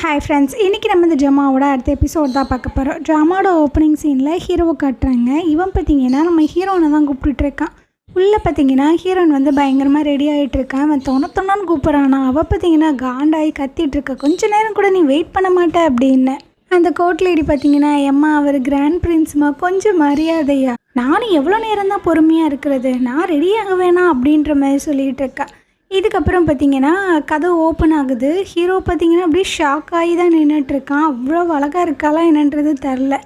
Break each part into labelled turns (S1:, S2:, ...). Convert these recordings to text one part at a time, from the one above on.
S1: Hi friends, இன்றைக்கி நம்ம இந்த ட்ராமாவோட அடுத்த எபிசோட் தான் பார்க்க போகிறோம். ட்ராமாவோட ஓப்பனிங் சீனில் ஹீரோவை காட்டுறாங்க. இவன் பார்த்திங்கன்னா நம்ம ஹீரோனை தான் கூப்பிட்டுருக்கான். உள்ளே பார்த்திங்கன்னா ஹீரோயின் வந்து பயங்கரமாக ரெடி ஆகிட்டுருக்கான். அவன் தொண்ணொன்னு கூப்பிட்றானா. அவள் பார்த்திங்கன்னா காண்டாகி கத்திகிட்ருக்கா. கொஞ்சம் நேரம் கூட நீ வெயிட் பண்ண மாட்டே அப்படின்னு. அந்த கோர்ட் லேடி பார்த்திங்கன்னா, எம்மா அவர் கிராண்ட் பிரின்ஸ்மா, கொஞ்சம் மரியாதையா, நானும் எவ்வளோ நேரம் தான் பொறுமையாக இருக்கிறது, நான் ரெடியாக வேணாம் அப்படின்ற மாதிரி சொல்லிகிட்டு இருக்கா. இதுக்கப்புறம் பார்த்திங்கன்னா கதவு ஓப்பன் ஆகுது. ஹீரோ பார்த்திங்கன்னா அப்படியே ஷாக் ஆகி தான் நின்றுட்டுருக்கான். அவ்வளோ அழகாக இருக்காளா என்னன்றது தெரில.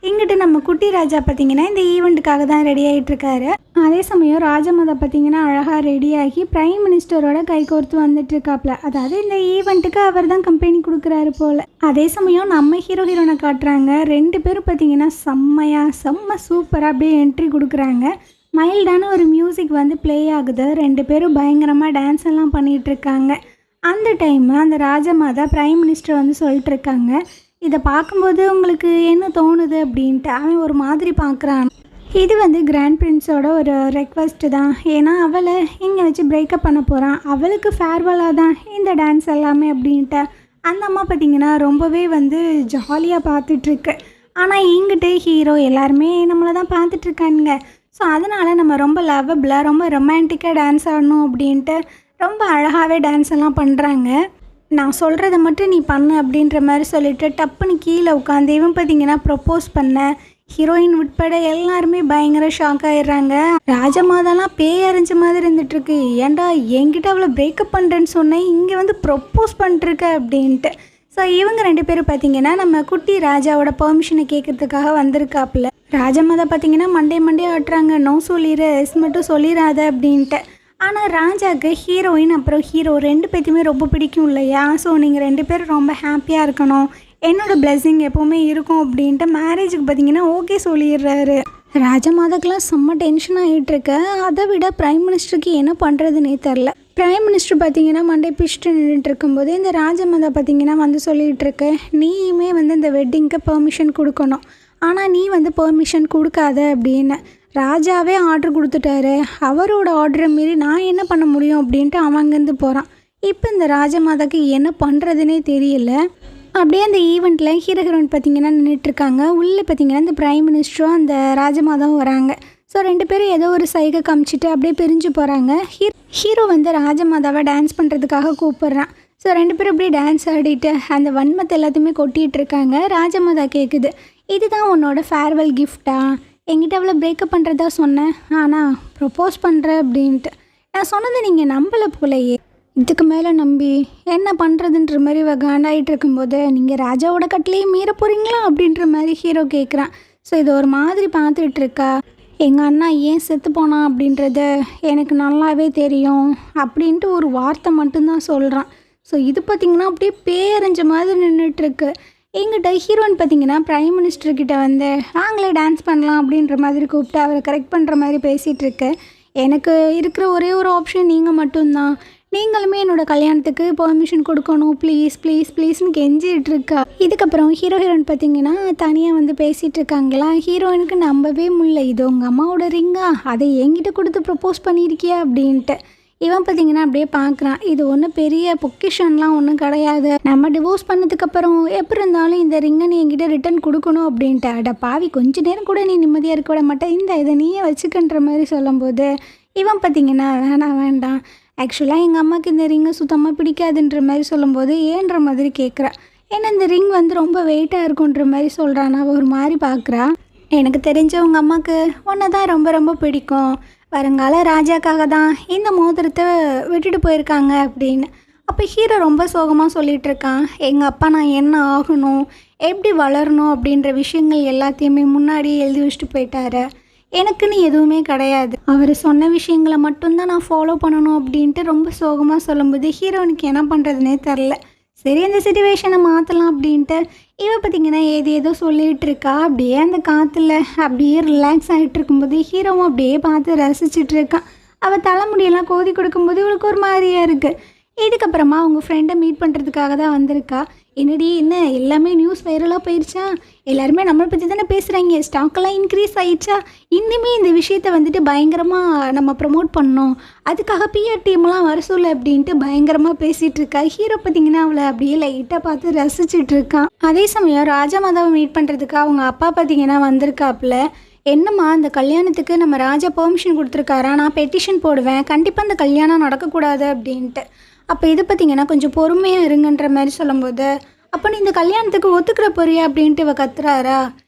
S1: இங்கிட்டு நம்ம குட்டி ராஜா பார்த்திங்கன்னா இந்த ஈவெண்ட்டுக்காக தான் ரெடி ஆகிட்டுருக்காரு. அதே சமயம் ராஜமாதா பார்த்திங்கன்னா அழகாக ரெடியாகி ப்ரைம் மினிஸ்டரோட கைகோர்த்து வந்துட்டுருக்காப்புல. அதாவது இந்த ஈவெண்ட்டுக்கு அவர் தான் கம்பெனி கொடுக்குறாரு போல். அதே சமயம் நம்ம ஹீரோனை காட்டுறாங்க. 2 பேரும் பார்த்திங்கன்னா செம்ம சூப்பராக அப்படியே என்ட்ரி கொடுக்குறாங்க. மைல்டான ஒரு மியூசிக் வந்து ப்ளே ஆகுது. 2 பேரும் பயங்கரமாக டான்ஸ் எல்லாம் பண்ணிகிட்ருக்காங்க. அந்த டைமு அந்த ராஜமாதா ப்ரைம் மினிஸ்டர் வந்து சொல்லிட்டுருக்காங்க, இதை பார்க்கும்போது உங்களுக்கு என்ன தோணுது அப்படின்ட்டு. அவன் ஒரு மாதிரி பார்க்குறான். இது வந்து கிராண்ட் பிரின்ஸோட ஒரு ரெக்வஸ்ட்டு தான். ஏன்னா அவளை இங்கே வச்சு பிரேக்கப் பண்ண போகிறான். அவளுக்கு ஃபேர்வெல்லாக தான் இந்த டான்ஸ் எல்லாமே அப்படின்ட்டு. அந்த அம்மா பார்த்திங்கன்னா ரொம்பவே வந்து ஜாலியாக பார்த்துட்ருக்கு. ஆனால் இங்கிட்டு ஹீரோ எல்லாருமே நம்மளை தான் பார்த்துட்ருக்கானுங்க. ஸோ அதனால் நம்ம ரொம்ப லவ்வபிளாக ரொம்ப ரொமான்டிக்காக டான்ஸ் ஆடணும் அப்படின்ட்டு ரொம்ப அழகாகவே டான்ஸ் எல்லாம் பண்ணுறாங்க. நான் சொல்கிறத மட்டும் நீ பண்ணு அப்படின்ற மாதிரி சொல்லிவிட்டு டப்புன்னு கீழே உட்காந்து இவன் பார்த்திங்கன்னா ப்ரப்போஸ் பண்ண. ஹீரோயின் உட்பட எல்லாருமே பயங்கர ஷாக் ஆகிடுறாங்க. ராஜமாதாலாம் பேய் அரைஞ்ச மாதிரி இருந்துகிட்ருக்கு. ஏன்டா என்கிட்ட அவளை பிரேக்கப் பண்ணுறேன்னு சொன்னேன், இங்கே வந்து ப்ரப்போஸ் பண்ணிட்டுருக்க அப்படின்ட்டு. ஸோ இவங்க 2 பேரும் பார்த்திங்கன்னா நம்ம குட்டி ராஜாவோட பெர்மிஷனை கேட்குறதுக்காக வந்திருக்காப்புல. ராஜமாதா பார்த்திங்கன்னா மண்டே ஆட்டுறாங்க. நோ சொல்லிடு, எஸ் மட்டும் சொல்லிடாத அப்படின்ட்டு. ஆனால் ராஜாவுக்கு ஹீரோயின் அப்புறம் ஹீரோ 2 பேர்த்தையுமே ரொம்ப பிடிக்கும் இல்லையா. ஸோ நீங்கள் 2 பேரும் ரொம்ப ஹாப்பியாக இருக்கணும், என்னோடய பிளெஸ்ஸிங் எப்போவுமே இருக்கும் அப்படின்ட்டு மேரேஜுக்கு பார்த்திங்கன்னா ஓகே சொல்லிடுறாரு. ராஜமாதாக்கெலாம் செம்ம டென்ஷன் ஆகிட்டுருக்க. அதை விட ப்ரைம் மினிஸ்டருக்கு என்ன பண்ணுறதுனே தெரில. ப்ரைம் மினிஸ்டர் பார்த்திங்கன்னா மண்டே பிடிச்சிட்டு நின்றுட்டு இருக்கும்போது இந்த ராஜமாதா பார்த்திங்கன்னா வந்து சொல்லிகிட்ருக்க, நீயுமே வந்து இந்த வெட்டிங்க்கு பெர்மிஷன் கொடுக்கணும், ஆனால் நீ வந்து பெர்மிஷன் கொடுக்காத அப்படின்னு. ராஜாவே ஆர்டர் கொடுத்துட்டாரு, அவரோட ஆர்டரை மீறி நான் என்ன பண்ண முடியும் அப்படின்ட்டு அவன் அங்கேருந்து போகிறான். இப்போ இந்த ராஜமாதாக்கு என்ன பண்ணுறதுனே தெரியல. அப்படியே அந்த ஈவெண்ட்டில் ஹீரோயின் பார்த்திங்கன்னா நின்றுட்டுருக்காங்க. உள்ளே பார்த்திங்கன்னா இந்த ப்ரைம் மினிஸ்டரும் அந்த ராஜமாதாவும் வராங்க. ஸோ 2 பேரும் ஏதோ ஒரு சைகை காமிச்சிட்டு அப்படியே பிரிஞ்சு போகிறாங்க. ஹீரோ வந்து ராஜமாதாவை டான்ஸ் பண்ணுறதுக்காக கூப்பிட்றான். ஸோ 2 பேரும் அப்படியே டான்ஸ் ஆடிட்டு அந்த வன்மத்தை எல்லாத்தையுமே கொட்டிகிட்டு இருக்காங்க. ராஜமாதா கேட்குது, இதுதான் உன்னோட ஃபேர்வெல் கிஃப்டா? என்கிட்ட அவ்வளோ பிரேக்கப் பண்ணுறதா சொன்னேன், ஆனால் ப்ரப்போஸ் பண்ணுற அப்படின்ட்டு. நான் சொன்னதை நீங்கள் நம்பலை போலையே, இதுக்கு மேலே நம்பி என்ன பண்ணுறதுன்ற மாதிரி காண்டாகிட்டு இருக்கும்போது நீங்கள் ராஜாவோட கட்டிலையும் மீற போகிறீங்களா அப்படின்ற மாதிரி ஹீரோ கேட்குறான். ஸோ இது ஒரு மாதிரி பார்த்துட்ருக்கா. எங்கள் அண்ணா ஏன் செத்து போனான் அப்படின்றது எனக்கு நல்லாவே தெரியும் அப்படின்ட்டு ஒரு வார்த்தை மட்டும்தான் சொல்கிறான். ஸோ இது பார்த்திங்கன்னா அப்படியே பேரஞ்ச மாதிரி நின்றுட்டுருக்கு. எங்கிட்ட ஹீரோயின் பார்த்திங்கன்னா ப்ரைம் மினிஸ்டர்கிட்ட வந்து நாங்களே டான்ஸ் பண்ணலாம் அப்படின்ற மாதிரி கூப்பிட்டு அவரை கரெக்ட் பண்ணுற மாதிரி பேசிகிட்ருக்கு. எனக்கு இருக்கிற ஒரே ஒரு ஆப்ஷன் நீங்கள் மட்டும்தான், நீங்களுமே என்னோடய கல்யாணத்துக்கு பெர்மிஷன் கொடுக்கணும், ப்ளீஸ்னு கெஞ்சிகிட்ருக்கா. இதுக்கப்புறம் ஹீரோயின் பார்த்திங்கன்னா தனியாக வந்து பேசிகிட்டு இருக்காங்களா. ஹீரோயினுக்கு நம்பவே முடியல, இது உங்கள் அம்மாவோட ரிங்கா, அதை என்கிட்ட கொடுத்து ப்ரப்போஸ் பண்ணியிருக்கியா அப்படின்ட்டு. இவன் பார்த்திங்கன்னா அப்படியே பார்க்குறான், இது ஒன்றும் பெரிய பொக்கிஷன்லாம் ஒன்றும் கிடையாது, நம்ம டிவோர்ஸ் பண்ணதுக்கப்புறம் எப்படி இருந்தாலும் இந்த ரிங்கை நீ என்கிட்ட ரிட்டன் கொடுக்கணும் அப்படின்ட்டு. அட பாவி, கொஞ்ச நேரம் கூட நீ நிம்மதியாக இருக்க விட மாட்டேன், இதை நீயே வச்சுக்கன்ற மாதிரி சொல்லும்போது இவன் பார்த்திங்கன்னா வேண்டாம், ஆக்சுவலாக எங்கள் அம்மாவுக்கு இந்த ரிங்கை சுத்தமாக பிடிக்காதுன்ற மாதிரி சொல்லும்போது ஏன்ற மாதிரி கேட்குறா. ஏன்னா இந்த ரிங் வந்து ரொம்ப வெயிட்டாக இருக்குன்ற மாதிரி சொல்கிறான். அவள் ஒரு மாதிரி பார்க்குறா. எனக்கு தெரிஞ்ச உங்கள் அம்மாவுக்கு ஒன்று தான் ரொம்ப பிடிக்கும், வருங்கால ராஜாக்காக தான் இந்த மோதிரத்தை விட்டுட்டு போயிருக்காங்க அப்படின்னு. அப்போ ஹீரோ ரொம்ப சோகமாக சொல்லிகிட்டு இருக்கான், எங்கள் அப்பா நான் என்ன ஆகணும், எப்படி வளரணும் அப்படின்ற விஷயங்கள் எல்லாத்தையுமே முன்னாடியே எழுதி வச்சுட்டு போயிட்டாரு, எனக்குன்னு எதுவுமே கிடையாது, அவர் சொன்ன விஷயங்களை மட்டும்தான் நான் ஃபாலோ பண்ணணும் அப்படின்ட்டு ரொம்ப சோகமாக சொல்லும்போது ஹீரோனுக்கு என்ன பண்ணுறதுனே தெரில. சரி, அந்த சிச்சுவேஷனை மாற்றலாம் அப்படின்ட்டு இவன் பார்த்திங்கன்னா ஏதோ சொல்லிகிட்டு இருக்கா. அப்படியே அந்த காற்றுல அப்படியே ரிலாக்ஸ் ஆகிட்டு இருக்கும்போது ஹீரோவும் அப்படியே பார்த்து ரசிச்சுட்டு இருக்கான். அவள் தலைமுடியெல்லாம் கோதி கொடுக்கும்போது இவளுக்கு ஒரு மாதிரியாக இருக்குது. இதுக்கப்புறமா அவங்க ஃப்ரெண்டை மீட் பண்ணுறதுக்காக தான் வந்திருக்கா. என்னடி என்ன எல்லாமே நியூஸ் வைரலாக போயிடுச்சா, எல்லாருமே நம்மளை பற்றி தானே பேசுகிறாங்க, ஸ்டாக்கெல்லாம் இன்க்ரீஸ் ஆகிடுச்சா, இன்னுமே இந்த விஷயத்தை வந்துட்டு பயங்கரமாக நம்ம ப்ரமோட் பண்ணோம், அதுக்காக பிஆர் டீம்லாம் வர சொல்ல அப்படின்ட்டு பயங்கரமாக பேசிகிட்டு இருக்கா. ஹீரோ பார்த்திங்கன்னா அவளை அப்படியே லைட்டாக பார்த்து ரசிச்சுட்டு இருக்கான். அதே சமயம் ராஜா மாதாவை மீட் பண்ணுறதுக்கு அவங்க அப்பா பார்த்திங்கன்னா வந்திருக்காப்புல. என்னம்மா அந்த கல்யாணத்துக்கு நம்ம ராஜா பெர்மிஷன் கொடுத்துருக்காரா, நான் பெட்டிஷன் போடுவேன், கண்டிப்பாக அந்த கல்யாணம் நடக்கக்கூடாது அப்படின்ட்டு. அப்போ இது பார்த்திங்கன்னா கொஞ்சம் பொறுமையாக இருங்கன்ற மாதிரி சொல்லும்போது, அப்போ நீ இந்த கல்யாணத்துக்கு ஒத்துக்கிற போறியா அப்படின்ட்டு இவ கத்துறாரா.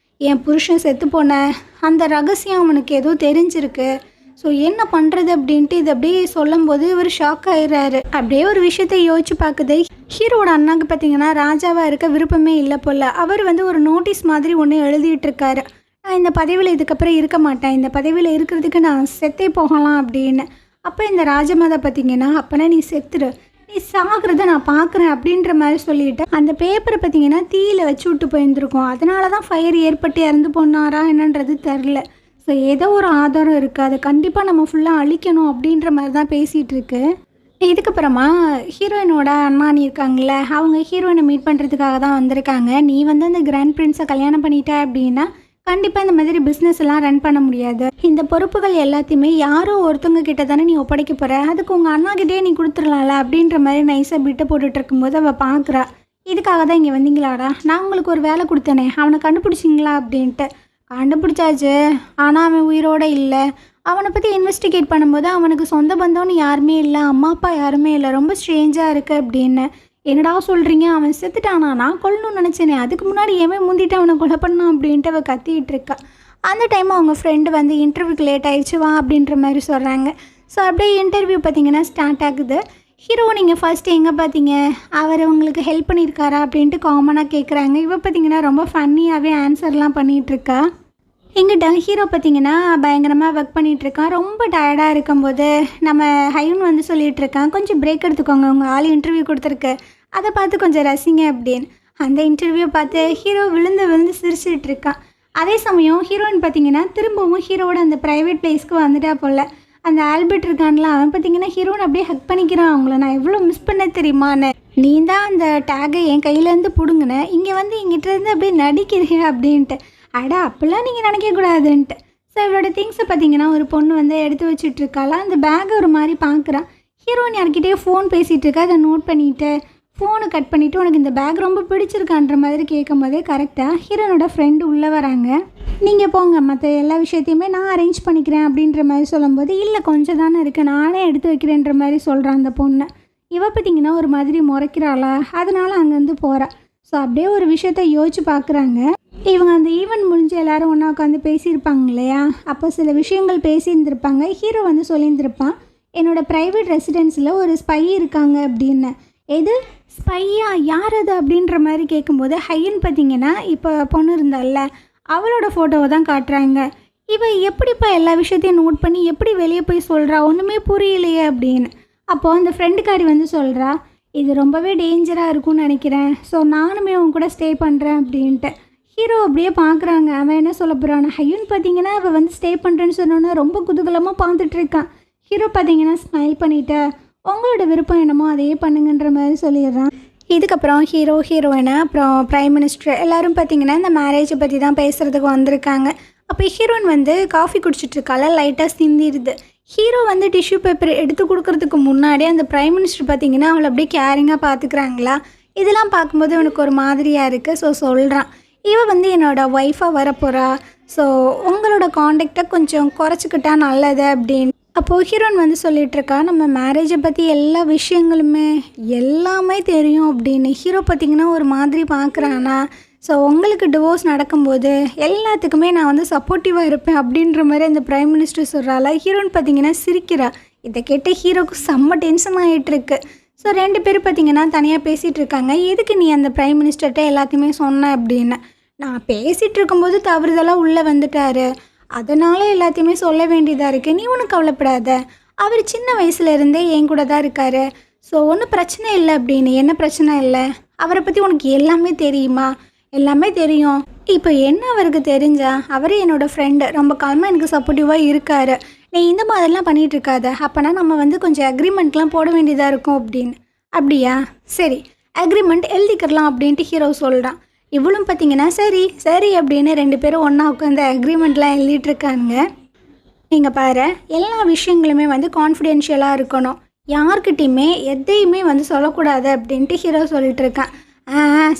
S1: என் புருஷன் செத்து போன அந்த ரகசியம் அவனுக்கு ஏதோ தெரிஞ்சிருக்கு, ஸோ என்ன பண்ணுறது அப்படின்ட்டு இது அப்படியே சொல்லும்போது இவர் ஷாக் ஆகிடுறாரு. அப்படியே ஒரு விஷயத்தை யோசிச்சு பார்க்குது. ஹீரோட அண்ணாக்கு பார்த்திங்கன்னா ராஜாவாக இருக்க விருப்பமே இல்லை போல். அவர் வந்து ஒரு நோட்டீஸ் மாதிரி ஒன்று எழுதிட்டு இருக்காரு. நான் இந்த பதவியில் இதுக்கப்புறம் இருக்க மாட்டேன், இந்த பதவியில் இருக்கிறதுக்கு நான் செத்தே போகலாம் அப்படின்னு. அப்போ இந்த ராஜமாதா பார்த்திங்கன்னா அப்போனா நீ செத்துரு, நீ சாகிறத நான் பார்க்குறேன் அப்படின்ற மாதிரி சொல்லிவிட்டு அந்த பேப்பரை பார்த்திங்கன்னா தீயில் வச்சு விட்டு போயிருந்துருக்கோம். அதனால தான் ஃபயர் ஏற்பட்டு இறந்து போனாரா என்னன்றது தெரில. ஸோ ஏதோ ஒரு ஆதாரம் இருக்குது, அதை கண்டிப்பாக நம்ம ஃபுல்லாக அழிக்கணும் அப்படின்ற மாதிரி தான் பேசிகிட்டு இருக்கு. இதுக்கப்புறமா ஹீரோயினோட அண்ணாணி இருக்காங்களே, அவங்க ஹீரோயினை மீட் பண்ணுறதுக்காக தான் வந்திருக்காங்க. நீ வந்து அந்த கிராண்ட் பிரின்ஸை கல்யாணம் பண்ணிட்ட அப்படின்னா கண்டிப்பாக இந்த மாதிரி பிஸ்னஸ் எல்லாம் ரன் பண்ண முடியாது, இந்த பொறுப்புகள் எல்லாத்தையுமே யாரோ ஒருத்தவங்க கிட்ட தானே நீ ஒப்படைக்க போகிற, அதுக்கு உங்கள் அண்ணாக்கிட்டே நீ கொடுத்துடலாம்ல அப்படின்ற மாதிரி நைஸாக பிட்டை போட்டுட்டு இருக்கும்போது அவள் பார்க்குறா. இதுக்காக தான் இங்கே வந்தீங்களாடா, நான் உங்களுக்கு ஒரு வேலை கொடுத்தேனே, அவனை கண்டுபிடிச்சிங்களா அப்படின்ட்டு. கண்டுபிடிச்சாச்சு, ஆனால் அவன் உயிரோடு இல்லை. அவனை பற்றி இன்வெஸ்டிகேட் பண்ணும்போது அவனுக்கு சொந்த பந்தம்னு யாருமே இல்லை, அம்மா அப்பா யாருமே இல்லை, ரொம்ப ஸ்ட்ரேஞ்சாக இருக்குது அப்படின்னு. என்னடா சொல்கிறீங்க, அவன் செத்துட்டானா, நான் கொல்லணும்னு நினச்சேனே, அதுக்கு முன்னாடி ஏன் முந்திட்டு அவனை கொலை பண்ணான் அப்படின்ட்டு அவள் கத்திக்கிட்டு இருக்கா. அந்த டைம் அவங்க ஃப்ரெண்டு வந்து இன்டர்வியூக்கு லேட் ஆகிடுச்சு வா அப்படின்ற மாதிரி சொல்கிறாங்க. ஸோ அப்படியே இன்டர்வியூ பார்த்திங்கன்னா ஸ்டார்ட் ஆகுது. ஹீரோ நீங்கள் ஃபஸ்ட்டு எங்கே பார்த்தீங்க, அவர் உங்களுக்கு ஹெல்ப் பண்ணியிருக்காரா அப்படின்ட்டு காமனாக கேட்குறாங்க. இவ பார்த்திங்கன்னா ரொம்ப ஃபன்னியாகவே ஆன்சர்லாம் பண்ணிகிட்ருக்கா. எங்கிட்ட ஹீரோ பார்த்திங்கன்னா பயங்கரமாக ஒர்க் பண்ணிகிட்ருக்கான். ரொம்ப டயர்டாக இருக்கும்போது நம்ம ஹைன் வந்து சொல்லிகிட்டு இருக்கான், கொஞ்சம் பிரேக் எடுத்துக்கோங்க, உங்கள் ஆள் இன்டர்வியூ கொடுத்துருக்கு, அதை பார்த்து கொஞ்சம் ரசிங்க அப்படின்னு. அந்த இன்டர்வியூ பார்த்து ஹீரோ விழுந்து விழுந்து சிரிச்சிட்டு இருக்கான். அதே சமயம் ஹீரோயின் பார்த்திங்கன்னா திரும்பவும் ஹீரோவோட அந்த ப்ரைவேட் பிளேஸ்க்கு வந்துட்டா போல். அந்த ஆல்பர்ட் இருக்கான்ல, அவன் பார்த்திங்கன்னா ஹீரோனை அப்படியே ஹக் பண்ணிக்கிறான். அவங்கள நான் எவ்வளோ மிஸ் பண்ண தெரியுமான்னு, நீ தான் அந்த டேகை என் கையிலேருந்து பிடுங்கினேன், இங்கே வந்து எங்கிட்டேருந்து அப்படியே நடிக்கிறீங்க அப்படின்ட்டு. அடா அப்போல்லாம் நீங்கள் நினைக்கக்கூடாதுன்ட்டு. ஸோ இவளோட திங்ஸை பார்த்திங்கன்னா ஒரு பொண்ணு வந்து எடுத்து வச்சுட்ருக்காளா. அந்த பேக்கை ஒரு மாதிரி பார்க்குறான். ஹீரோயின் யார்கிட்டயே ஃபோன் பேசிகிட்டு இருக்கா, அதை நோட் பண்ணிவிட்டு ஃபோனை கட் பண்ணிவிட்டு உனக்கு இந்த பேக் ரொம்ப பிடிச்சிருக்கான்ற மாதிரி கேட்கும் போதே கரெக்டாக ஹீரோனோட ஃப்ரெண்டு உள்ளே வராங்க. நீங்கள் போங்க, மற்ற எல்லா விஷயத்தையுமே நான் அரேஞ்ச் பண்ணிக்கிறேன் அப்படின்ற மாதிரி சொல்லும்போது, இல்லை கொஞ்சம் தானே இருக்குது, நானே எடுத்து வைக்கிறேன்ற மாதிரி சொல்கிறான் அந்த பொண்ணு. இவ பார்த்திங்கன்னா ஒரு மாதிரி முறைக்கிறாளா, அதனால அங்கேருந்து போகிறா. ஸோ அப்படியே ஒரு விஷயத்த யோசிச்சு பார்க்குறாங்க. இவங்க அந்த ஈவெண்ட் முடிஞ்சு எல்லோரும் ஒன்றா உட்காந்து பேசியிருப்பாங்க இல்லையா, அப்போ சில விஷயங்கள் பேசியிருந்திருப்பாங்க. ஹீரோ வந்து சொல்லியிருந்திருப்பான், என்னோடய ப்ரைவேட் ரெசிடென்ஸில் ஒரு ஸ்பை இருக்காங்க அப்படின்னு. எது ஸ்பையா, யார் அது அப்படின்ற மாதிரி கேட்கும்போது ஹையன் பார்த்திங்கன்னா இப்போ பொண்ணு இருந்தால அவளோட ஃபோட்டோவை தான் காட்டுறாங்க. இவன் எப்படிப்பா எல்லா விஷயத்தையும் நோட் பண்ணி எப்படி வெளியே போய் சொல்கிறா, ஒன்றுமே புரியலையே அப்படின்னு. அப்போது அந்த ஃப்ரெண்டுக்காரி வந்து சொல்கிறா, இது ரொம்பவே டேஞ்சராக இருக்கும்னு நினைக்கிறேன், ஸோ நானுமே உன் கூட ஸ்டே பண்ணுறேன் அப்படின்ட்டு. ஹீரோ அப்படியே பார்க்குறாங்க. அவன் என்ன சொல்ல போகிறான், ஹையன் பார்த்தீங்கன்னா அவள் வந்து ஸ்டே பண்ணுறேன்னு சொன்னோன்னா ரொம்ப குதூகலமாக பார்த்துட்ருக்கான். ஹீரோ பார்த்தீங்கன்னா ஸ்மைல் பண்ணிவிட்டு உங்களோட விருப்பம் என்னமோ அதையே பண்ணுங்கன்ற மாதிரி சொல்லிடுறான். இதுக்கப்புறம் ஹீரோ, ஹீரோயினை, அப்புறம் ப்ரைம் மினிஸ்டர் எல்லோரும் பார்த்திங்கன்னா இந்த மேரேஜை பற்றி தான் பேசுகிறதுக்கு வந்திருக்காங்க. அப்போ ஹீரோயின் வந்து காஃபி குடிச்சிட்ருக்கால, லைட்டாக சிந்திடுது. ஹீரோ வந்து டிஷ்யூ பேப்பர் எடுத்து கொடுக்கறதுக்கு முன்னாடி அந்த ப்ரைம் மினிஸ்டர் பார்த்திங்கன்னா அவளை அப்படியே கேரிங்காக பார்த்துக்கிறாங்களா. இதெல்லாம் பார்க்கும்போது அவனுக்கு ஒரு மாதிரியாக இருக்குது. ஸோ சொல்கிறான், இவள் வந்து என்னோடய ஒய்ஃபாக வரப்போகிறா, ஸோ உங்களோட காண்டாக்டை கொஞ்சம் குறைச்சிக்கிட்டா நல்லது அப்படின்னு. அப்போது ஹீரோயின் வந்து சொல்லிகிட்ருக்கா, நம்ம மேரேஜை பற்றி எல்லா விஷயங்களுமே எல்லாமே தெரியும் அப்படின்னு. ஹீரோ பார்த்திங்கன்னா ஒரு மாதிரி பார்க்குறானா. ஸோ உங்களுக்கு டிவோர்ஸ் நடக்கும்போது எல்லாத்துக்குமே நான் வந்து சப்போர்ட்டிவாக இருப்பேன் அப்படின்ற மாதிரி அந்த ப்ரைம் மினிஸ்டர் சொல்கிறாள். ஹீரோயின் பார்த்திங்கன்னா சிரிக்கிறா. இதை கேட்ட ஹீரோக்கு செம்ம டென்ஷன் ஆகிட்டுருக்கு. ஸோ 2 பேர் பார்த்திங்கன்னா தனியாக பேசிகிட்டு இருக்காங்க. எதுக்கு நீ அந்த ப்ரைம் மினிஸ்டர்கிட்ட எல்லாத்தையுமே சொன்ன அப்படின்னு. நான் பேசிகிட்டு இருக்கும்போது தவறுதலாக உள்ளே வந்துட்டார், அதனால் எல்லாத்தையுமே சொல்ல வேண்டியதாக இருக்குது, நீ ஒன்றும் கவலைப்படாத, அவர் சின்ன வயசுலேருந்தே என் கூட தான் இருக்கார், ஸோ ஒன்றும் பிரச்சனை இல்லை அப்படின்னு. என்ன பிரச்சனை இல்லை, அவரை பற்றி உனக்கு எல்லாமே தெரியுமா, எல்லாமே தெரியும். இப்போ என்ன அவருக்கு தெரிஞ்சா, அவர் என்னோடய ஃப்ரெண்டு, ரொம்ப காலமாக எனக்கு சப்போர்ட்டிவாக இருக்கார், நீ இந்த மாதிரிலாம் பண்ணிகிட்டு இருக்காத, அப்போனா நம்ம வந்து கொஞ்சம் அக்ரிமெண்ட்லாம் போட வேண்டியதாக இருக்கும் அப்படின்னு. அப்படியா, சரி அக்ரிமெண்ட் எழுதிக்கிறலாம் அப்படின்ட்டு ஹீரோ சொல்கிறான். இவளும் பார்த்தீங்கன்னா சரி சரி அப்படின்னு 2 பேரும் ஒன்றா உட்காந்து அக்ரிமெண்ட்லாம் எழுதிட்டுருக்காங்க. நீங்கள் பாரு, எல்லா விஷயங்களுமே வந்து கான்ஃபிடென்ஷியலாக இருக்கணும், யார்கிட்டையுமே எதையுமே வந்து சொல்லக்கூடாது அப்படின்ட்டு ஹீரோ சொல்லிட்டு இருக்கான்.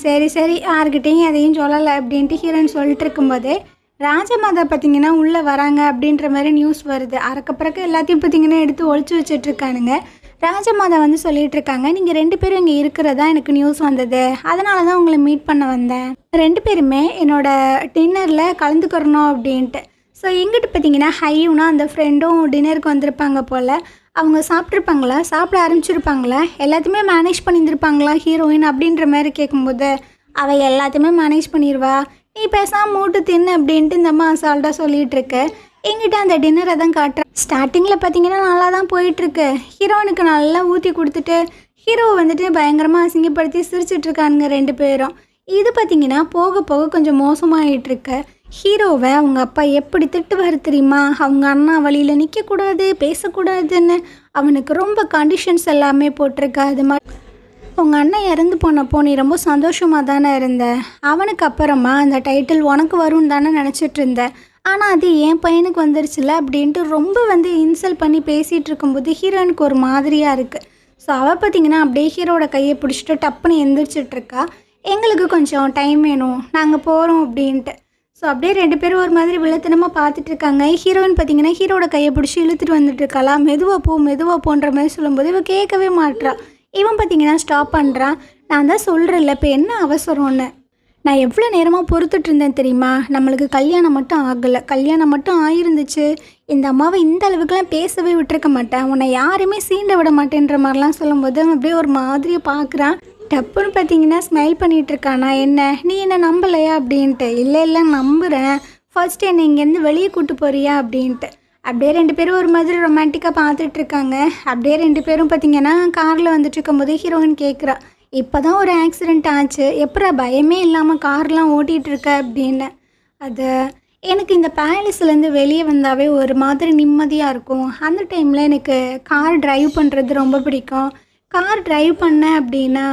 S1: சரி சரி யார்கிட்டையும் எதையும் சொல்லலை அப்படின்ட்டு ஹீரோன்னு சொல்லிட்டு இருக்கும்போதே ராஜமாதா பார்த்திங்கன்னா உள்ளே வராங்க அப்படின்ற மாதிரி நியூஸ் வருது. அறக்கப்புறக்க எல்லாத்தையும் பார்த்திங்கன்னா எடுத்து ஒழிச்சு வச்சிட்ருக்கானுங்க. ராஜமாதா வந்து சொல்லிகிட்டு இருக்காங்க, நீங்கள் 2 பேரும் இங்கே இருக்கிறதா எனக்கு நியூஸ் வந்தது, அதனால தான் உங்களை மீட் பண்ண வந்தேன். 2 பேருமே என்னோடய டின்னரில் கலந்துக்கிறணும் அப்படின்ட்டு. ஸோ எங்கிட்ட பார்த்தீங்கன்னா ஹையுனா அந்த ஃப்ரெண்டும் டின்னருக்கு வந்திருப்பாங்க போல். அவங்க சாப்பிட்ருப்பாங்களா, சாப்பிட ஆரம்பிச்சிருப்பாங்களா, எல்லாத்தையுமே மேனேஜ் பண்ணியிருந்திருப்பாங்களா ஹீரோயின் அப்படின்ற மாதிரி கேட்கும்போது அவள் எல்லாத்தையுமே மேனேஜ் பண்ணிடுவா, நீ பேசாமல் மூட்டு தின்னு அப்படின்ட்டு இந்த அம்மா அசால்ட்டாக சொல்லிகிட்டு இருக்கு. எங்கிட்ட அந்த டின்னரை தான் காட்டுறேன். ஸ்டார்டிங்கில் பார்த்தீங்கன்னா நல்லா தான் போயிட்டுருக்கு. ஹீரோனுக்கு நல்லா ஊற்றி கொடுத்துட்டு ஹீரோவை வந்துட்டு பயங்கரமாக அசிங்கப்படுத்தி சிரிச்சிட்ருக்கானுங்க 2 பேரும். இது பார்த்திங்கன்னா போக போக கொஞ்சம் மோசமாகிட்டுருக்கு. ஹீரோவை அவங்க அப்பா எப்படி திட்டுவார் தெரியுமா, அவங்க அண்ணா வழியில் நிற்கக்கூடாது, பேசக்கூடாதுன்னு அவனுக்கு ரொம்ப கண்டிஷன்ஸ் எல்லாமே போட்டிருக்கா. அது மாதிரி உங்கள் அண்ணன் இறந்து போனப்போ நீ ரொம்ப சந்தோஷமாக தானே இருந்த, அவனுக்கு அப்புறமா அந்த டைட்டில் உனக்கு வரும்னு தானே நினச்சிட்டு இருந்த, ஆனால் அது என் பையனுக்கு வந்துருச்சுல அப்படின்ட்டு ரொம்ப வந்து இன்சல்ட் பண்ணி பேசிகிட்டு இருக்கும்போது ஹீரோனுக்கு ஒரு மாதிரியாக இருக்குது. ஸோ அவள் பார்த்திங்கன்னா அப்படியே ஹீரோட கையை பிடிச்சிட்டு டப்புன்னு எந்திரிச்சிட்ருக்கா. எங்களுக்கு கொஞ்சம் டைம் வேணும், நாங்கள் போகிறோம் அப்படின்ட்டு. ஸோ அப்படியே 2 பேரும் ஒரு மாதிரி வில்லத்தனமாக பார்த்துட்டு இருக்காங்க. ஹீரோயின் பார்த்திங்கன்னா ஹீரோட கையை பிடிச்சி இழுத்துட்டு வந்துட்டு இருக்காளா, மெதுவாக போன்ற மாதிரி சொல்லும்போது இவன் கேட்கவே மாட்றா. இவன் பார்த்திங்கன்னா ஸ்டாப் பண்ணுறான். நான் தான் சொல்கிறேன்ல இப்போ என்ன அவசரம்னு, நான் எவ்வளோ நேரமாக பொறுத்துட்டு இருந்தேன் தெரியுமா, நம்மளுக்கு கல்யாணம் மட்டும் ஆகலை, கல்யாணம் மட்டும் ஆகிருந்துச்சு இந்த அம்மாவை இந்த அளவுக்குலாம் பேசவே விட்டுருக்க மாட்டேன், உன்னை யாருமே சீண்ட விட மாட்டேன்ற மாதிரிலாம் சொல்லும்போது அவன் அப்படியே ஒரு மாதிரியை பார்க்குறான். டப்புன்னு பார்த்தீங்கன்னா ஸ்மைல் பண்ணிகிட்ருக்கானா, என்ன நீ என்ன நம்பலையா அப்படின்ட்டு. இல்லை நம்புகிறேன், ஃபர்ஸ்ட் என்னை இங்கேருந்து வெளியே கூட்டு போறியா அப்படின்ட்டு. அப்படியே 2 பேரும் ஒரு மாதிரி ரொமான்டிக்காக பார்த்துட்ருக்காங்க. அப்படியே 2 பேரும் பார்த்திங்கன்னா காரில் வந்துட்டு இருக்கும்போது ஹீரோயின் கேட்குறா, இப்போ தான் ஒரு ஆக்சிடெண்ட் ஆச்சு, எப்போ பயமே இல்லாமல் கார்லாம் ஓட்டிகிட்ருக்க அப்படின்னு. அது எனக்கு இந்த பேலஸ்லேருந்து வெளியே வந்தாவே ஒரு மாதிரி நிம்மதியாக இருக்கும். அந்த டைமில் எனக்கு கார் ட்ரைவ் பண்ணுறது ரொம்ப பிடிக்கும். கார் ட்ரைவ் பண்ணேன் அப்படின்னா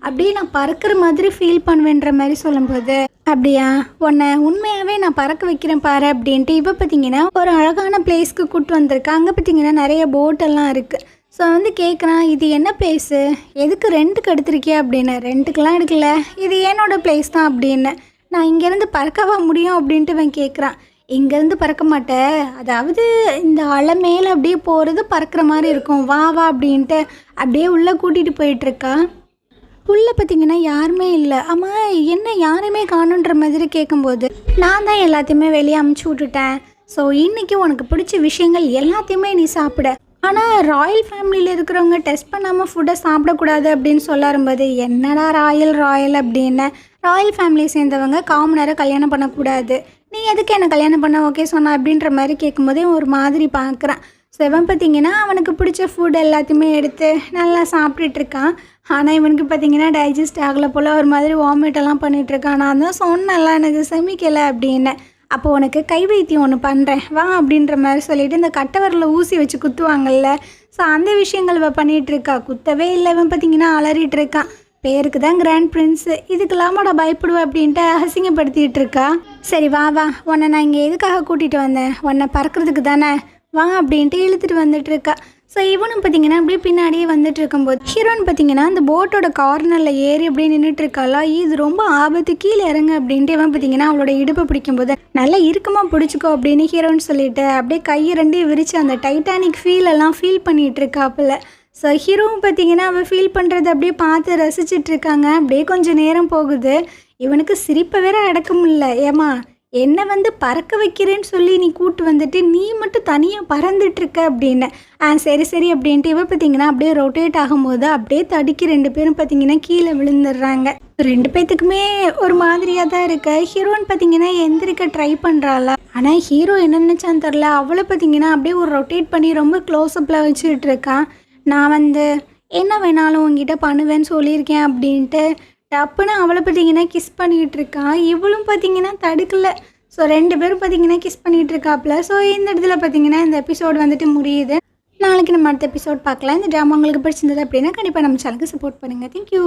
S1: அப்படியே நான் பறக்கிற மாதிரி ஃபீல் பண்ணுவேன்ற மாதிரி சொல்லும்போது, அப்படியா உன்னை உண்மையாகவே நான் பறக்க வைக்கிறேன் பாரு அப்படின்ட்டு. இப்போ பார்த்திங்கன்னா ஒரு அழகான பிளேஸ்க்கு கூப்பிட்டு வந்திருக்கேன். அங்கே பார்த்திங்கன்னா நிறைய போட்டெல்லாம் இருக்குது. ஸோ வந்து கேட்குறான், இது என்ன பிளேஸு, எதுக்கு ரெண்ட்டுக்கு எடுத்திருக்கியா அப்படின்னு. ரெண்ட்டுக்கெலாம் எடுக்கல, இது என்னோடய பிளேஸ் தான் அப்படின்னு. நான் இங்கேருந்து பறக்கவா முடியும் அப்படின்ட்டு இவன் கேட்குறான். இங்கேருந்து பறக்க மாட்டேன், அதாவது இந்த அலை மேலே அப்படியே போகிறது பறக்கிற மாதிரி இருக்கும், வா வா அப்படின்ட்டு அப்படியே உள்ளே கூட்டிகிட்டு போயிட்டுருக்கா. உள்ளே பார்த்திங்கன்னா யாருமே இல்லை. ஆமாம் என்ன யாருமே காணுன்ற மாதிரி கேட்கும்போது, நான் தான் எல்லாத்தையுமே வெளியே அமுச்சு விட்டுட்டேன், ஸோ இன்றைக்கி உனக்கு பிடிச்ச விஷயங்கள் எல்லாத்தையுமே நீ சாப்பிட, ஆனால் ராயல் ஃபேமிலியில் இருக்கிறவங்க டெஸ்ட் பண்ணாமல் ஃபுட்டை சாப்பிடக்கூடாது அப்படின்னு சொல்லாரும்போது, என்னடா ராயல் அப்படின்னு, ராயல் ஃபேமிலியை சேர்ந்தவங்க காமனரை கல்யாணம் பண்ணக்கூடாது, நீ எதுக்கு என்னை கல்யாணம் பண்ண ஓகே சொன்ன அப்படின்ற மாதிரி கேட்கும்போதே ஒரு மாதிரி பார்க்குறான். ஸோ இவன் பார்த்திங்கன்னா அவனுக்கு பிடிச்ச ஃபுட் எல்லாத்தையுமே எடுத்து நல்லா சாப்பிட்டுட்ருக்கான். ஆனால் இவனுக்கு பார்த்திங்கன்னா டைஜஸ்ட் ஆகலை போல், ஒரு மாதிரி வாமிட்டெல்லாம் பண்ணிகிட்ருக்கான். நான் தான் சொன்னேன்ல எனக்கு செமிக்கலை அப்படின்னு. அப்போ உனக்கு கை வைத்தியம் ஒன்று பண்ணுறேன் வா அப்படின்ற மாதிரி சொல்லிவிட்டு இந்த கட்டவரில் ஊசி வச்சு குத்துவாங்கள்ல, ஸோ அந்த விஷயங்கள் இவன் பண்ணிகிட்ருக்கா. குத்தவே இல்லை, இவன் பார்த்திங்கன்னா அலறிட்டு இருக்கான். பேருக்கு தான் கிராண்ட் பிரின்ஸு, இதுக்கெல்லாமோட பயப்படுவேன் அப்படின்ட்டு அசிங்கப்படுத்திகிட்டு இருக்கா. சரி வா வா, உன்னை நான் இங்கே எதுக்காக கூட்டிகிட்டு வந்தேன், உன்னை பறக்கிறதுக்கு தானே, வா அப்படின்ட்டு இழுத்துட்டு வந்துட்டுருக்கா. ஸோ இவனும் பார்த்திங்கன்னா அப்படியே பின்னாடியே வந்துட்டு இருக்கும்போது ஹீரோயின் பார்த்திங்கன்னா அந்த போட்டோட கார்னரில் ஏறி அப்படியே நின்றுட்டுருக்காளா, இது ரொம்ப ஆபத்து கீழே இறங்க அப்படின்ட்டு இவன் பார்த்திங்கன்னா அவளோட இடுப்பை பிடிக்கும்போது நல்லா இறுக்கமாக பிடிச்சிக்கோ அப்படின்னு ஹீரோயின் சொல்லிட்டு அப்படியே கையை 2 விரித்து அந்த டைட்டானிக் ஃபீலெல்லாம் ஃபீல் பண்ணிகிட்ருக்காப்புல. ஸோ ஹீரோவும் பார்த்திங்கன்னா அவள் ஃபீல் பண்ணுறது அப்படியே பார்த்து ரசிச்சிட்ருக்காங்க. அப்படியே கொஞ்சம் நேரம் போகுது. இவனுக்கு சிரிப்பை வேற அடக்க முடியல. ஏமா என்னை வந்து பறக்க வைக்கிறேன்னு சொல்லி நீ கூப்பிட்டு வந்துட்டு நீ மட்டும் தனியாக பறந்துட்டுருக்க அப்படின்னு. சரி சரி அப்படின்ட்டு இவ பார்த்திங்கன்னா அப்படியே ரொட்டேட் ஆகும்போது அப்படியே தடுக்கி 2 பேரும் பார்த்திங்கன்னா கீழே விழுந்துடுறாங்க. 2 பேர்த்துக்குமே ஒரு மாதிரியாக தான் இருக்கு. ஹீரோயின் பார்த்திங்கன்னா எந்திரிக்க ட்ரை பண்ணுறாளா, ஆனால் ஹீரோ என்ன நினச்சான்னு தெரில, அவளை பார்த்திங்கன்னா அப்படியே ஒரு ரொட்டேட் பண்ணி ரொம்ப க்ளோஸ்அப்பில் வச்சுக்கிட்டு இருக்கான். நான் வந்து என்ன வேணாலும் உங்ககிட்ட பண்ணுவேன்னு சொல்லியிருக்கேன் அப்படின்ட்டு டப்புன்னு அவளை பார்த்திங்கன்னா கிஸ் பண்ணிகிட்டு இருக்கான். இவளும் பார்த்திங்கன்னா தடுக்கலை. ஸோ 2 பேரும் பார்த்திங்கன்னா கிஸ் பண்ணிகிட்டு இருக்காப்புல. ஸோ இந்த இடத்துல பார்த்திங்கன்னா இந்த எபிசோடு வந்துட்டு முடியுது. நாளைக்கு நம்ம அடுத்த எபிசோட் பார்க்கலாம். இந்த ட்ராமா உங்களுக்கு பிடிச்சிருந்தது அப்படின்னா கண்டிப்பாக நம்ம சேனலுக்கு சப்போர்ட் பண்ணுங்கள். தேங்க்யூ.